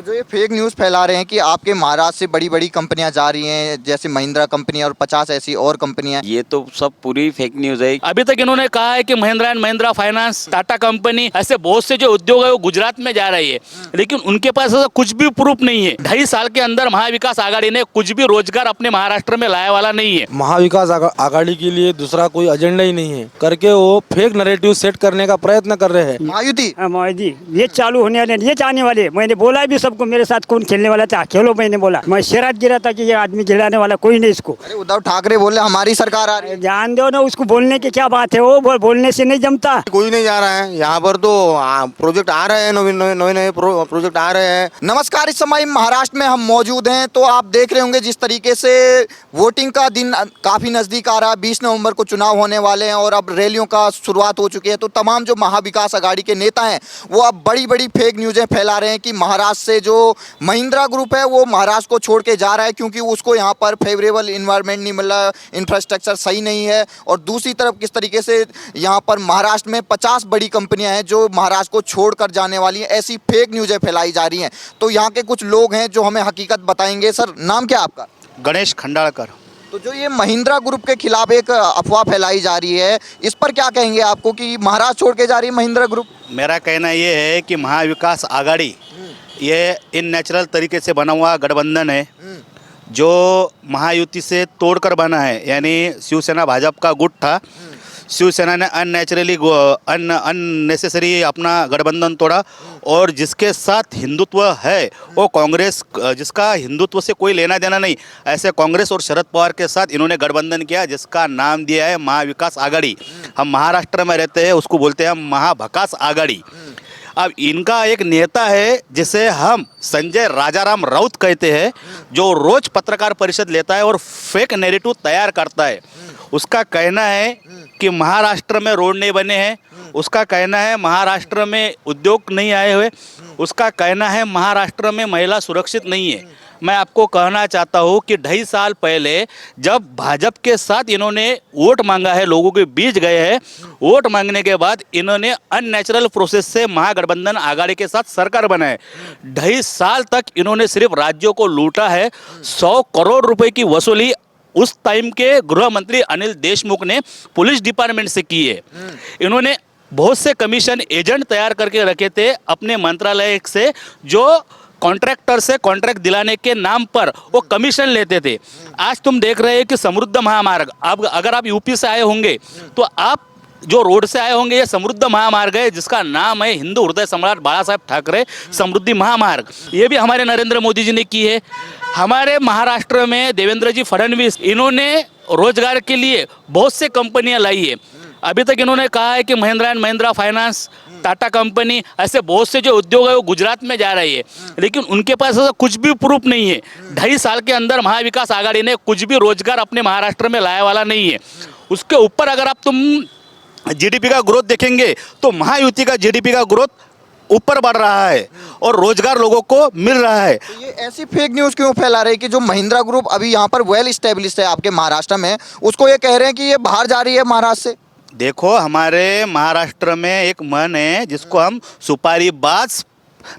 जो ये fake news फैला रहे हैं कि आपके महाराष्ट्र से बड़ी बड़ी कंपनियां जा रही हैं, जैसे महिंद्रा कंपनी और 50 ऐसी और कंपनियां। ये तो सब पूरी फेक न्यूज है। अभी तक इन्होंने कहा है कि Mahindra and Mahindra finance, Tata company, ऐसे बहुत से जो उद्योग है वो गुजरात में जा रही है, लेकिन उनके पास ऐसा कुछ भी प्रूफ नहीं है। 2.5 साल के अंदर महाविकास आघाड़ी ने कुछ भी रोजगार अपने महाराष्ट्र में लाया वाला नहीं है। महाविकास आघाड़ी के लिए दूसरा कोई एजेंडा ही नहीं है करके वो फेक नैरेटिव सेट करने का प्रयत्न कर रहे हैं। महायुति मोदी ये चालू होने वाले, ये चाहने वाले। मैंने बोला भी सबको, मेरे साथ कौन खेलने वाला था, खेलो। मैंने बोला, मैं शराब गिरा था कि ये आदमी गिराने वाला कोई नहीं इसको। अरे उद्धव ठाकरे बोले हमारी सरकार आ रही है। जान दो ना, उसको बोलने की क्या बात है, वो बोलने से नहीं जमता। कोई नहीं जा रहा है यहाँ पर, तो प्रोजेक्ट आ रहे हैं, नए प्रोजेक्ट आ रहे हैं। नमस्कार, इस समय महाराष्ट्र में हम मौजूद हैं। तो आप देख रहे होंगे जिस तरीके से वोटिंग का दिन काफ़ी नज़दीक आ रहा है। 20 नवंबर को चुनाव होने वाले हैं और अब रैलियों का शुरुआत हो चुकी है। तो तमाम जो महाविकास आघाड़ी के नेता हैं वो अब बड़ी बड़ी फेक न्यूज़ें फैला रहे हैं कि महाराष्ट्र से जो महिंद्रा ग्रुप है वो महाराष्ट्र को छोड़ के जा रहा है क्योंकि उसको यहाँ पर फेवरेबल इन्वायरमेंट नहीं मिल रहा, इंफ्रास्ट्रक्चर सही नहीं है। और दूसरी तरफ किस तरीके से यहाँ पर महाराष्ट्र में 50 बड़ी कंपनियां हैं जो महाराष्ट्र को छोड़कर जाने वाली हैं, ऐसी फेक न्यूज़ें फैलाई जा रही हैं। तो यहाँ के कुछ लोग हैं जो हमें हकीकत बताएंगे। सर, नाम क्या आपका? गणेश खंडाड़कर। तो जो ये महिंद्रा ग्रुप के खिलाफ एक अफवाह फैलाई जा रही है, इस पर क्या कहेंगे आपको कि महाराष्ट्र छोड़ के जा रही है महिंद्रा ग्रुप? मेरा कहना ये है कि महाविकास आघाड़ी ये इन नेचुरल तरीके से बना हुआ गठबंधन है जो महायुति से तोड़कर बना है। यानी शिवसेना भाजपा का गुट था, शिवसेना ने अननेसेसरी अपना गठबंधन तोड़ा और जिसके साथ हिंदुत्व है वो कांग्रेस, जिसका हिंदुत्व से कोई लेना देना नहीं, ऐसे कांग्रेस और शरद पवार के साथ इन्होंने गठबंधन किया जिसका नाम दिया है महाविकास आघाड़ी। हम महाराष्ट्र में रहते हैं, उसको बोलते हैं महाभकास आघाड़ी। अब इनका एक नेता है जिसे हम संजय राजाराम राउत कहते हैं, जो रोज पत्रकार परिषद लेता है और फेक नैरेटिव तैयार करता है। उसका कहना है कि महाराष्ट्र में रोड नहीं बने हैं, उसका कहना है महाराष्ट्र में उद्योग नहीं आए हुए, उसका कहना है महाराष्ट्र में महिला सुरक्षित नहीं है। मैं आपको कहना चाहता हूँ कि 2.5 साल पहले जब भाजपा के साथ इन्होंने वोट मांगा है, लोगों के बीच गए हैं, वोट मांगने के बाद इन्होंने अननेचुरल प्रोसेस से महागठबंधन आघाड़ी के साथ सरकार बनाए। 2.5 साल तक इन्होंने सिर्फ राज्यों को लूटा है। 100 करोड़ रुपए की वसूली उस टाइम के गृह मंत्री अनिल देशमुख ने पुलिस डिपार्टमेंट से की है। इन्होंने बहुत से कमीशन एजेंट तैयार करके रखे थे अपने मंत्रालय से, जो कॉन्ट्रैक्टर से कॉन्ट्रैक्ट दिलाने के नाम पर वो कमीशन लेते थे। आज तुम देख रहे हैं कि समृद्ध महामार्ग, अब अगर आप यूपी से आए होंगे तो आप जो रोड से आए होंगे, ये समृद्ध महामार्ग है जिसका नाम है हिंदू हृदय सम्राट बाला साहेब ठाकरे समृद्धि महामार्ग। ये भी हमारे नरेंद्र मोदी जी ने की है। हमारे महाराष्ट्र में देवेंद्र जी फडणवीस, इन्होंने रोजगार के लिए बहुत से कंपनियां लाई है। अभी तक इन्होंने कहा है कि Mahindra and Mahindra finance, Tata company, ऐसे बहुत से जो उद्योग है वो गुजरात में जा रही है, लेकिन उनके पास ऐसा कुछ भी प्रूफ नहीं है। 2.5 साल के अंदर महाविकास आघाड़ी ने कुछ भी रोजगार अपने महाराष्ट्र में लाया वाला नहीं है। उसके ऊपर अगर आप तुम जीडीपी का ग्रोथ देखेंगे तो महायुति का जीडीपी का ग्रोथ ऊपर बढ़ रहा है और रोजगार लोगों को मिल रहा है। तो ये ऐसी फेक न्यूज़ क्यों फैला रहे हैं कि जो महिंद्रा ग्रुप अभी यहाँ पर वेल स्टेब्लिश्ड है आपके महाराष्ट्र में, उसको ये कह रहे हैं कि ये बाहर जा रही है महाराष्ट्र से? देखो, हमारे महाराष्ट्र में एक मन है जिसको हम सुपारीबाज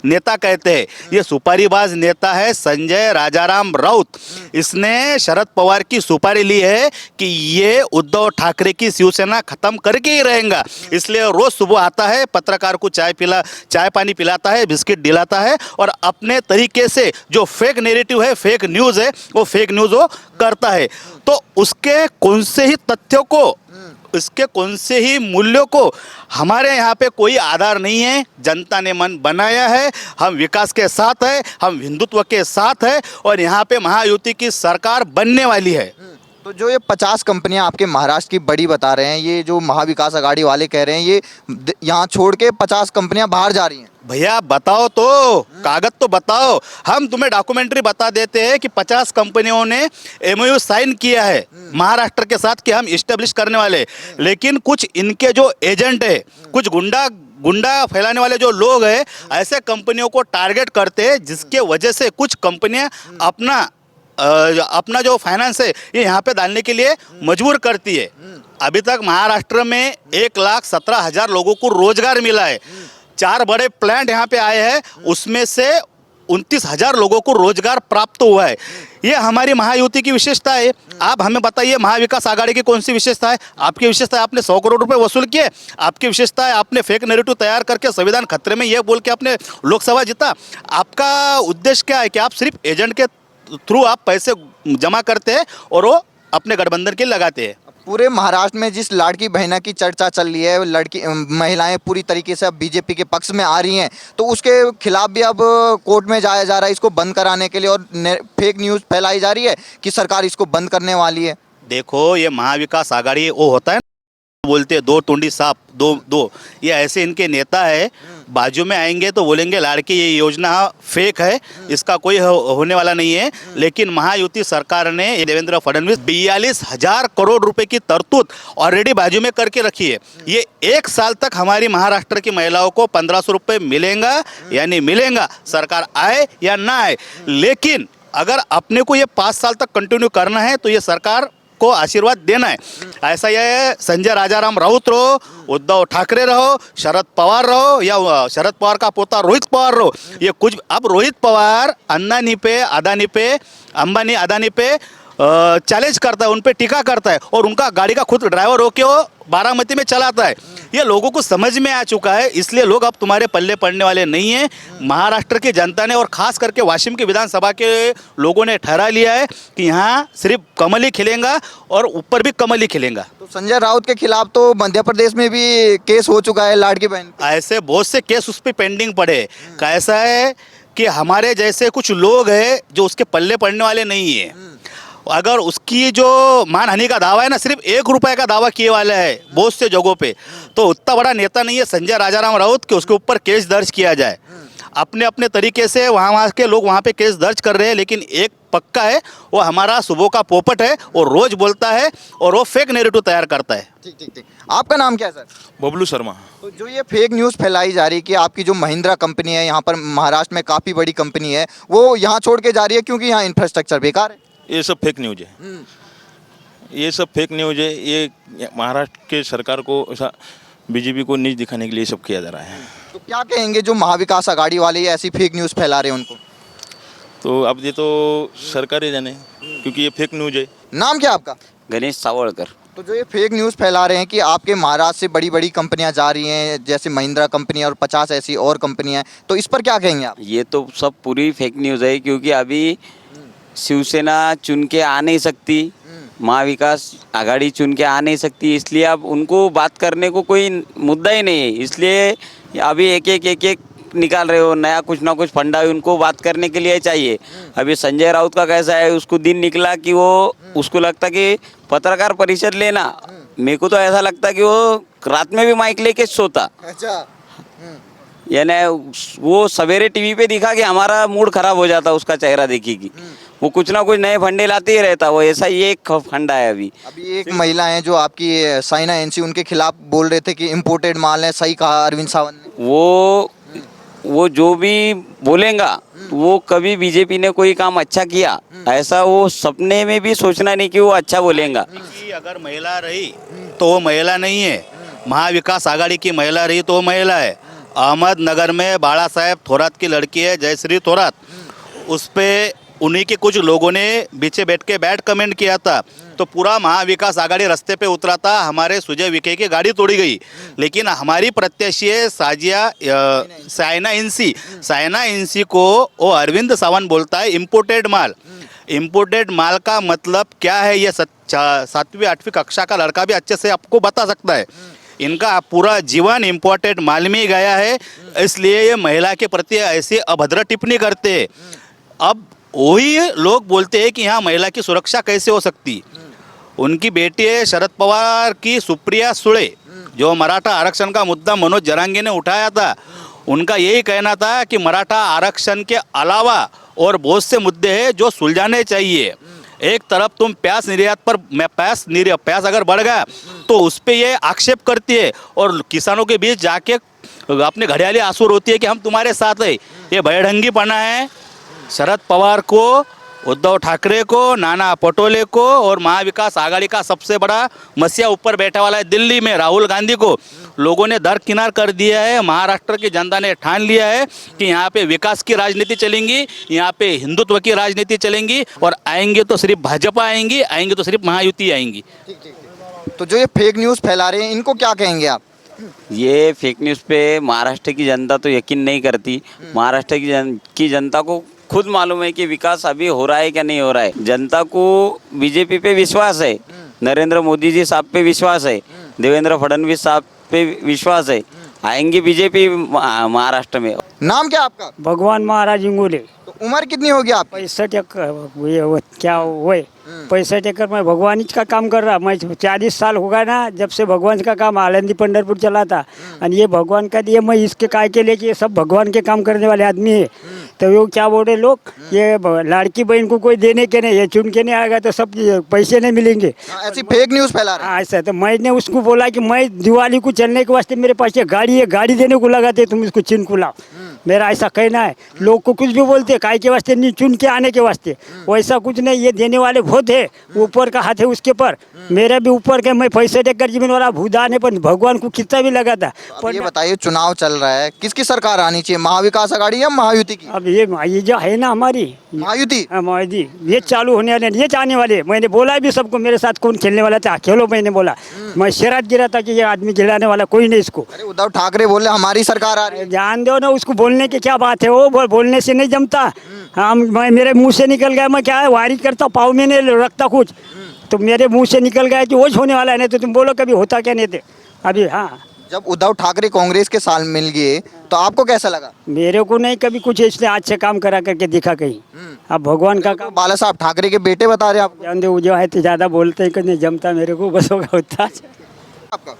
नेता कहते हैं। ये सुपारीबाज नेता है संजय राजाराम राउत। इसने शरद पवार की सुपारी ली है कि ये उद्धव ठाकरे की शिवसेना खत्म करके ही रहेगा, इसलिए रोज सुबह आता है, पत्रकार को चाय पानी पिलाता है, बिस्किट दिलाता है और अपने तरीके से जो फेक नैरेटिव है, फेक न्यूज़ है, वो फेक न्यूज़ वो करता है। तो उसके कौन से ही तथ्यों को, इसके कौन से ही मूल्यों को हमारे यहाँ पे कोई आधार नहीं है। जनता ने मन बनाया है, हम विकास के साथ है, हम हिंदुत्व के साथ है और यहाँ पे महायुति की सरकार बनने वाली है। तो जो ये 50 कंपनियां आपके महाराष्ट्र की बड़ी बता रहे हैं, ये जो महाविकास आघाड़ी वाले कह रहे हैं, ये यहाँ छोड़ के 50 कंपनियां बाहर जा रही हैं। भैया बताओ तो, कागज तो बताओ। हम तुम्हें डॉक्यूमेंट्री बता देते हैं कि 50 कंपनियों ने एमओयू साइन किया है महाराष्ट्र के साथ कि हम इस्टेब्लिश करने वाले, लेकिन कुछ इनके जो एजेंट है, कुछ गुंडा फैलाने वाले जो लोग हैं, ऐसे कंपनियों को टारगेट करते हैं, जिसके वजह से कुछ कंपनियां अपना जो फाइनेंस है ये यहाँ पे डालने के लिए मजबूर करती है। अभी तक महाराष्ट्र में 1,17,000 लोगों को रोजगार मिला है। 4 बड़े प्लांट यहाँ पे आए हैं, उसमें से 29,000 लोगों को रोजगार प्राप्त हुआ है। ये हमारी महायुति की विशेषता है। आप हमें बताइए महाविकास आघाड़ी की कौन सी विशेषता है? आपकी विशेषता है आपने 100 करोड़ रुपए वसूल किए। आपकी विशेषता है आपने फेक नैरेटिव तैयार करके संविधान खतरे में ये बोल के आपने लोकसभा जीता। आपका उद्देश्य क्या है कि आप सिर्फ एजेंट के थ्रू आप पैसे जमा करते हैं और वो अपने गठबंधन के लिए लगाते हैं। पूरे महाराष्ट्र में जिस लाड़की बहना की चर्चा चल रही है, लड़की महिलाएं पूरी तरीके से अब बीजेपी के पक्ष में आ रही हैं, तो उसके खिलाफ भी अब कोर्ट में जाया जा रहा है इसको बंद कराने के लिए, और फेक न्यूज़ फैलाई जा रही है कि सरकार इसको बंद करने वाली है। देखो ये महाविकास आघाड़ी वो होता है बोलते हैं दो टुंडी सांप दो ये ऐसे इनके नेता है। बाजू में आएंगे तो बोलेंगे लाड़की ये योजना फेक है, इसका कोई होने वाला नहीं है। लेकिन महायुति सरकार ने देवेंद्र फडणवीस 42,000 करोड़ रुपए की तरतूद ऑलरेडी बाजू में करके रखी है। ये 1 साल तक हमारी महाराष्ट्र की महिलाओं को 1,500 रुपये मिलेगा या नहीं मिलेगा, सरकार आए या ना आए। लेकिन अगर अपने को ये 5 साल तक कंटिन्यू करना है तो ये सरकार को आशीर्वाद देना है। ऐसा ये संजय राजाराम राउत रहो, उद्धव ठाकरे रहो, शरद पवार रहो या शरद पवार का पोता रोहित पवार रहो, ये कुछ अब रोहित पवार अदानी पे अंबानी अदानी पे चैलेंज करता है, उन पे टीका करता है और उनका गाड़ी का खुद ड्राइवर होके वो बारामती में चलाता है। ये लोगों को समझ में आ चुका है, इसलिए लोग अब तुम्हारे पल्ले पड़ने वाले नहीं हैं। महाराष्ट्र की जनता ने और खास करके वाशिम की विधानसभा के लोगों ने ठहरा लिया है कि यहाँ सिर्फ कमल ही खिलेगा और ऊपर भी कमल ही खिलेगा। तो संजय राउत के खिलाफ तो मध्य प्रदेश में भी केस हो चुका है लाड़की बहन। ऐसे बहुत से केस उस पर पेंडिंग पड़े। कैसा है कि हमारे जैसे कुछ लोग हैं जो उसके पल्ले पड़ने वाले नहीं है। अगर उसकी जो मानहानि का दावा है ना, सिर्फ 1 रुपए का दावा किए वाला है बहुत से जगहों पे, तो उतना बड़ा नेता नहीं है संजय राजाराम राउत कि उसके ऊपर केस दर्ज किया जाए। अपने अपने तरीके से वहाँ के लोग वहाँ पे केस दर्ज कर रहे हैं, लेकिन एक पक्का है वो हमारा सुबह का पोपट है, वो रोज बोलता है और वो फेक नैरेटिव तैयार करता है। ठीक। आपका नाम क्या है सर? बबलू शर्मा। तो जो ये फेक न्यूज़ फैलाई जा रही है कि आपकी जो महिंद्रा कंपनी है यहाँ पर महाराष्ट्र में काफ़ी बड़ी कंपनी है, वो यहाँ छोड़ के जा रही है क्योंकि यहाँ इंफ्रास्ट्रक्चर बेकार है, ये सब फेक न्यूज है। ये सब फेक न्यूज है। ये महाराष्ट्र के सरकार को ऐसा बीजेपी को नीच दिखाने के लिए सब किया जा रहा है। तो क्या कहेंगे जो महाविकास आघाड़ी वाले ऐसी फेक न्यूज़ फैला रहे हैं उनको? तो अब ये तो सरकार ही जाने, क्योंकि ये फेक न्यूज है। नाम क्या आपका? गणेश सावड़कर। तो जो ये फेक न्यूज़ फैला रहे हैं कि आपके महाराष्ट्र से बड़ी बड़ी कंपनियां जा रही हैं, जैसे महिंद्रा कंपनी और 50 ऐसी और कंपनियां, तो इस पर क्या कहेंगे आप? ये तो सब पूरी फेक न्यूज़ है, क्योंकि अभी शिवसेना चुन के आ नहीं सकती, महाविकास आघाड़ी चुन के आ नहीं सकती, इसलिए अब उनको बात करने को कोई मुद्दा ही नहीं है। इसलिए अभी एक निकाल रहे हो, नया कुछ ना कुछ फंडा है, उनको बात करने के लिए चाहिए। अभी संजय राउत का कैसा है, उसको दिन निकला कि वो उसको लगता कि पत्रकार परिषद लेना, मेरे को तो ऐसा लगता कि वो रात में भी माइक लेके सोता। अच्छा। यानी वो सवेरे टीवी पे दिखा कि हमारा मूड खराब हो जाता उसका चेहरा देखी, वो कुछ ना कुछ नए फंडे लाते ही रहता। वो ऐसा ही एक फंडा है। अभी एक महिला है जो आपकी साइना एनसी, उनके खिलाफ बोल रहे थे कि इम्पोर्टेड माल है, सही कहा अरविंद सावंत ने। वो जो भी बोलेगा वो कभी बीजेपी ने कोई काम अच्छा किया ऐसा वो सपने में भी सोचना नहीं कि वो अच्छा बोलेगा। अगर महिला रही तो वो महिला नहीं है, महाविकास आघाड़ी की महिला रही तो वो महिला है। अहमदनगर में बाला साहेब थोरात की लड़की है जयश्री थोरात, उस पर उन्हीं के कुछ लोगों ने पीछे बैठ के बैड कमेंट किया था, तो पूरा महाविकास आघाड़ी रास्ते पे उतरा था, हमारे सुजय विखे की गाड़ी तोड़ी गई। लेकिन हमारी प्रत्याशी है साइना इंसी को वो अरविंद सावंत बोलता है इम्पोर्टेड माल। इम्पोर्टेड माल का मतलब क्या है ये 7वीं 8वीं कक्षा का लड़का भी अच्छे से आपको बता सकता है। इनका पूरा जीवन इम्पोर्टेड माल में ही गया है, इसलिए ये महिला के प्रति ऐसी अभद्र टिप्पणी करते हैं। अब वही लोग बोलते हैं कि यहाँ महिला की सुरक्षा कैसे हो सकती। उनकी बेटी है शरद पवार की सुप्रिया सुळे, जो मराठा आरक्षण का मुद्दा मनोज जरांगे ने उठाया था। उनका यही कहना था कि मराठा आरक्षण के अलावा और बहुत से मुद्दे हैं जो सुलझाने चाहिए। एक तरफ तुम प्याज निर्यात पर प्याज अगर बढ़ गया तो उस पर ये आक्षेप करती है और किसानों के बीच जाके अपने घड़ियाली आंसू रोती है कि हम तुम्हारे साथ है। ये भयढंगीपना है। शरद पवार को उद्धव ठाकरे को, नाना पटोले को और महाविकास आघाड़ी का सबसे बड़ा मसीहा ऊपर बैठा वाला है दिल्ली में राहुल गांधी को लोगों ने दरकिनार कर दिया है। महाराष्ट्र की जनता ने ठान लिया है कि यहाँ पे विकास की राजनीति चलेंगी, यहाँ पे हिंदुत्व की राजनीति चलेंगी और आएंगे तो सिर्फ भाजपा आएंगी, आएंगे तो सिर्फ महायुति आएंगी। तो जो ये फेक न्यूज़ फैला रहे हैं इनको क्या कहेंगे आप? ये फेक न्यूज़ पे महाराष्ट्र की जनता तो यकीन नहीं करती। महाराष्ट्र की जनता को खुद मालूम है कि विकास अभी हो रहा है क्या नहीं हो रहा है। जनता को बीजेपी पे विश्वास है, नरेंद्र मोदी जी साहब पे विश्वास है, देवेंद्र फडणवीस साहब पे विश्वास है, आएंगे बीजेपी महाराष्ट्र में। नाम क्या आपका? भगवान महाराज इंगोले। तो उम्र कितनी होगी आपकी? 65 एकड़ ये क्या हुए 65 एकड़ में भगवान का काम कर रहा। मैं 40 साल हो गया ना जब से भगवान का काम आलंदी पंढरपुर चला था। और ये भगवान का दिए मैं इसके काय के लिए कि ये सब भगवान के काम करने वाले आदमी है। तो वो क्या बोल रहे लोग, ये लड़की बहन को कोई देने के नहीं, ये चुन के नहीं आएगा तो सब पैसे नहीं मिलेंगे। ऐसी फेक न्यूज़ फैला रहे हैं। हाँ ऐसा। तो मैंने उसको बोला कि मैं दिवाली को चलने के वास्ते मेरे पास ये गाड़ी है, गाड़ी देने को लगाते तुम इसको चिन को लाओ। मेरा ऐसा कहना है। लोग को कुछ भी बोलते काय के वास्ते नहीं, चुन के आने के वास्ते। वैसा कुछ नहीं, ये देने वाले बहुत है, ऊपर का हाथ है उसके पर। मेरे भी ऊपर के, मैं 65 एकड़ जमीन वाला भूदान है, पर भगवान को कितना भी लगा था। अब ये बताइए चुनाव चल रहा है, किसकी सरकार आनी चाहिए, महाविकास आघाड़ी या महायुति की? अब ये जो है ना हमारी महायुति। मोदी, ये चालू होने वाले, ये चाहने वाले। मैंने बोला भी सबको, मेरे साथ कौन खेलने वाला था खेलो, मैंने बोला। मैं शराब गिरा था कि ये आदमी गिराने वाला कोई नहीं इसको। अरे उद्धव ठाकरे बोले हमारी सरकार आ रही है। जान दो ना, उसको बोलने की क्या बात है, वो बोलने से नहीं जमता। हाँ मैं मेरे मुंह से निकल गया, मैं क्या है वारी करता पाँव में नहीं रखता कुछ, तो मेरे मुंह से निकल गया कि वो होने वाला है। नहीं तो तुम बोलो कभी होता क्या नहीं थे अभी। हाँ जब उद्धव ठाकरे कांग्रेस के साथ मिल गए तो आपको कैसा लगा? मेरे को नहीं कभी कुछ इसने आज से काम करा करके दिखा कहीं। अब भगवान का काम। बाला साहब ठाकरे के बेटे बता रहे हैं आपको। जान दे, वो जो है तो ज़्यादा बोलते हैं कि नहीं जमता मेरे को, बस होगा होता। आपका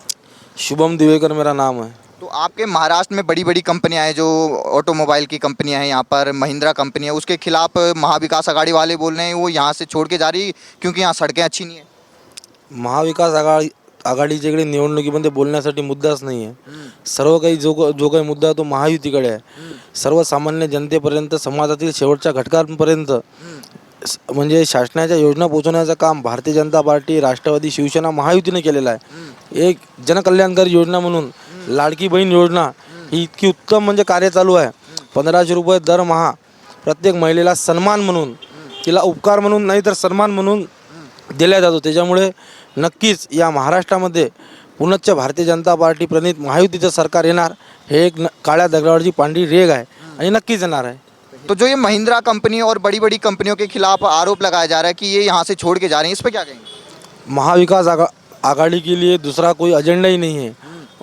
शुभम दिवेकर मेरा नाम है। तो आपके महाराष्ट्र में बड़ी बड़ी कंपनियां हैं, जो ऑटोमोबाइल की कंपनियां हैं, यहाँ पर महिंद्रा कंपनी है, उसके खिलाफ महाविकास आघाड़ी वाले बोल रहे हैं वो यहाँ से छोड़ के जा रही क्योंकि यहाँ सड़कें अच्छी नहीं है। महाविकास आघाडीच्या इकडे निवडणुकीमध्ये बोलण्यासाठी मुद्दाच नाही आहे. सर्व काही जो काही मुद्दा आहे तो महायुतीकडे आहे. सर्वसामान्य जनतेपर्यंत, समाजातील शेवटच्या घटकांपर्यंत म्हणजे शासनाच्या योजना पोहोचवण्याचं काम भारतीय जनता पार्टी, राष्ट्रवादी, शिवसेना, महायुतीने केलेलं आहे. एक जनकल्याणकारी योजना म्हणून लाडकी बहीण योजना ही इतकी उत्तम म्हणजे कार्य चालू आहे. 1500 रुपये दरमहा प्रत्येक महिलेला सन्मान म्हणून, तिला उपकार म्हणून नाही तर सन्मान म्हणून दिला जातो. त्याच्यामुळे नक्कीच या महाराष्ट्रामध्ये पुनश्च भारतीय जनता पार्टी प्रणित महायुतीचं सरकार येणार, हे एक काळ्या दगडावरची पांढरी रेघ आहे आणि नक्कीच येणार आहे. तो जो ये महिंद्रा कंपनी और बड़ी बड़ी कंपनियों के खिलाफ आरोप लगाया जा रहा है कि ये यहाँ से छोड़ के जा रही हैं, इस पर क्या कहेंगे? महाविकास आघाड़ी के लिए दूसरा कोई एजेंडा ही नहीं है.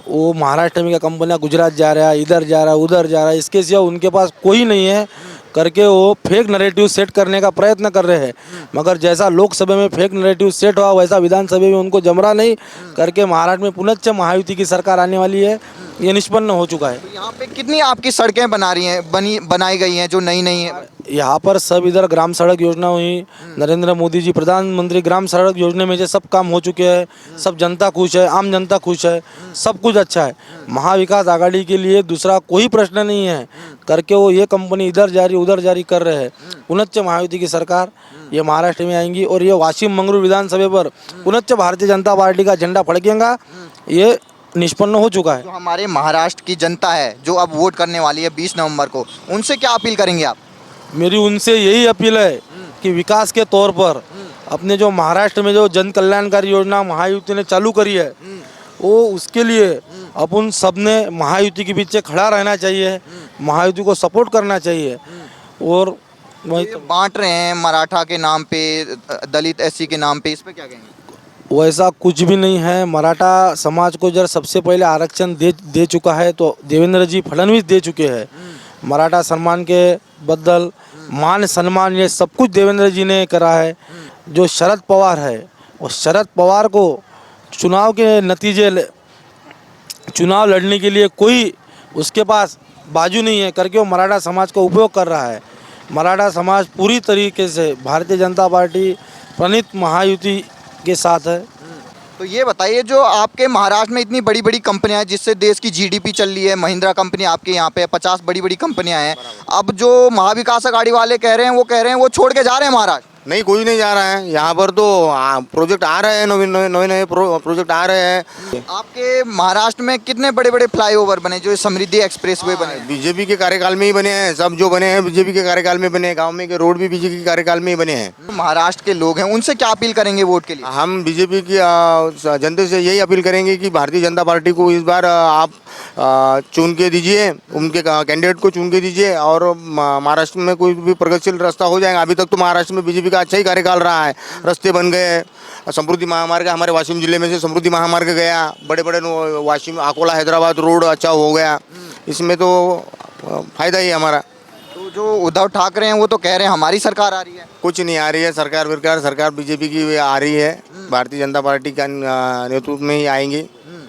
वो महाराष्ट्र में क्या कंपनियां गुजरात जा रहा है, इधर जा रहा है, उधर जा रहा है, इसके सिवा उनके पास कोई नहीं है करके वो फेक नैरेटिव सेट करने का प्रयत्न कर रहे हैं. मगर जैसा लोकसभा में फेक नैरेटिव सेट हुआ वैसा विधानसभा में उनको जमरा नहीं करके महाराष्ट्र में पुनश्च महायुति की सरकार आने वाली है, ये निष्पन्न हो चुका है. यहाँ पे कितनी आपकी सड़कें बनाई गई हैं जो नई नई है? यहाँ पर सब इधर ग्राम सड़क योजना हुई, नरेंद्र मोदी जी प्रधानमंत्री ग्राम सड़क योजना में जो सब काम हो चुके हैं, सब जनता खुश है, आम जनता खुश है, सब कुछ अच्छा है. महाविकास आघाड़ी के लिए दूसरा कोई प्रश्न नहीं है करके वो ये कंपनी इधर जारी उधर जारी कर रहे हैं. पुनश्च महायुति की सरकार ये महाराष्ट्र में आएंगी और ये वाशिम मंगरूळ विधानसभा पर पुनश्च भारतीय जनता पार्टी का झंडा फड़केगा, ये निष्पन्न हो चुका है. जो हमारे महाराष्ट्र की जनता है जो अब वोट करने वाली है 20 नवंबर को, उनसे क्या अपील करेंगे आप? मेरी उनसे यही अपील है कि विकास के तौर पर अपने जो महाराष्ट्र में जो जन कल्याणकारी योजना महायुति ने चालू करी है, वो उसके लिए अपन सबने महायुति के पीछे खड़ा रहना चाहिए, महायुति को सपोर्ट करना चाहिए. और ये बांट रहे हैं मराठा के नाम पे, दलित एससी के नाम पे, इस पे क्या कहेंगे? वैसा कुछ भी नहीं है. मराठा समाज को जब सबसे पहले आरक्षण दे चुका है तो देवेंद्र जी फडणवीस दे चुके हैं. मराठा सम्मान के बदल मान सम्मान ये सब कुछ देवेंद्र जी ने करा है. जो शरद पवार है, वो शरद पवार को चुनाव के नतीजे चुनाव लड़ने के लिए कोई उसके पास बाजू नहीं है करके वो मराठा समाज का उपयोग कर रहा है. मराठा समाज पूरी तरीके से भारतीय जनता पार्टी प्रणित महायुति के साथ है. तो ये बताइए, जो आपके महाराष्ट्र में इतनी बड़ी बड़ी कंपनियां हैं जिससे देश की जीडीपी चल रही है, महिंद्रा कंपनी आपके यहाँ पे 50 बड़ी बड़ी कंपनियां हैं, अब जो महाविकास आघाड़ी वाले कह रहे हैं वो छोड़ के जा रहे हैं महाराष्ट्र। नहीं, कोई नहीं जा रहा है यहाँ पर तो। प्रोजेक्ट आ रहे हैं, नए नए प्रोजेक्ट आ रहे हैं। आपके महाराष्ट्र में कितने बड़े बड़े फ्लाईओवर बने जो समृद्धि एक्सप्रेस वे बने? बीजेपी के कार्यकाल में ही बने हैं, सब जो बने हैं बीजेपी के कार्यकाल में बने हैं। गांव में के रोड भी बीजेपी के कार्यकाल में ही बने हैं। महाराष्ट्र के लोग हैं, उनसे क्या अपील करेंगे वोट के लिए? हम बीजेपी की जनता से यही अपील करेंगे कि भारतीय जनता पार्टी को इस बार आप चुन के दीजिए, उनके कैंडिडेट को चुन के दीजिए और महाराष्ट्र में कोई भी प्रगतिशील रास्ता हो जाएगा। अभी तक तो महाराष्ट्र में बीजेपी का अच्छा ही कार्यकाल रहा है, रास्ते बन गए, समृद्धि महामार्ग हमारे वाशिम जिले में से समृद्धि महामार्ग गया, बड़े बड़े वाशिम अकोला हैदराबाद रोड अच्छा हो गया, इसमें तो फायदा ही हमारा। तो जो उद्धव ठाकरे हैं वो तो कह रहे हैं हमारी सरकार आ रही है। कुछ नहीं आ रही है सरकार बीजेपी की आ रही है, भारतीय जनता पार्टी का नेतृत्व में ही आएंगी।